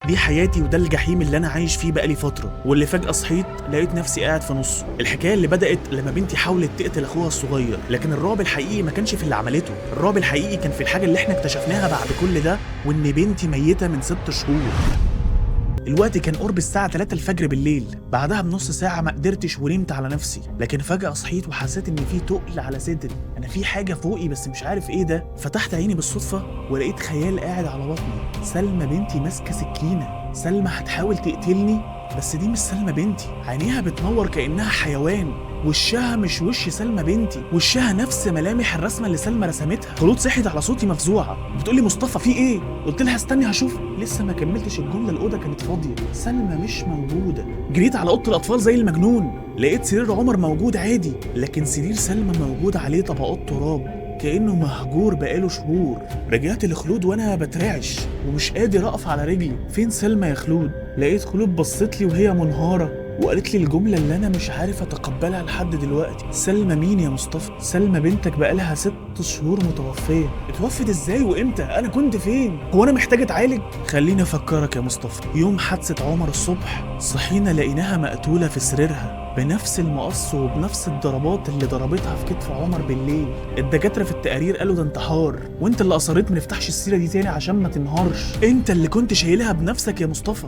دي حياتي وده الجحيم اللي انا عايش فيه بقالي فتره، واللي فجاه صحيت لقيت نفسي قاعد في نصه. الحكايه اللي بدات لما بنتي حاولت تقتل اخوها الصغير، لكن الرعب الحقيقي ما كانش في اللي عملته، الرعب الحقيقي كان في الحاجه اللي احنا اكتشفناها بعد كل ده، وان بنتي ميته من 6 شهور. الوقت كان قرب الساعة 3 الفجر بالليل. بعدها بنص ساعة ما قدرتش ونمت على نفسي، لكن فجأة صحيت وحسيت ان في تقل على صدري، انا في حاجة فوقي بس مش عارف ايه ده. فتحت عيني بالصدفة ولقيت خيال قاعد على بطني، سلمى بنتي ماسكة سكينة. سلمى هتحاول تقتلني، بس دي مش سلمى بنتي. عينيها بتنور كأنها حيوان، وشها مش وش سلمى بنتي، وشها نفس ملامح الرسمه اللي سلمى رسمتها. خلود صحيت على صوتي مفزوعه، بتقولي مصطفى في ايه؟ قلت لها استني هشوف. لسه ما كملتش الجمله الاوضه كانت فاضيه، سلمى مش موجوده. جريت على اوضه الاطفال زي المجنون، لقيت سرير عمر موجود عادي، لكن سرير سلمى موجود عليه طبقات تراب كأنه مهجور بقاله شهور. رجعت لخلود وانا بترعش ومش قادر اقف على رجلي. فين سلمى يا خلود؟ لقيت خلود بصت لي وهي منهاره وقالت لي الجملة اللي أنا مش عارف أتقبلها لحد دلوقتي. سلمى مين يا مصطفى؟ سلمى بنتك بقالها 6 شهور متوفية. اتوفت إزاي وإمتى؟ أنا كنت فين؟ هو أنا محتاج أتعالج؟ خليني أفكرك يا مصطفى. يوم حادثة عمر الصبح صحينا لقيناها مقتولة في سريرها بنفس المقص وبنفس الضربات اللي ضربتها في كتف عمر بالليل. الدكاترة في التقارير قالوا ده انتحار، وانت اللي أصريت ما نفتحش السيرة دي تاني عشان ما تنهارش. انت اللي كنت شايلها بنفسك يا مصطفى.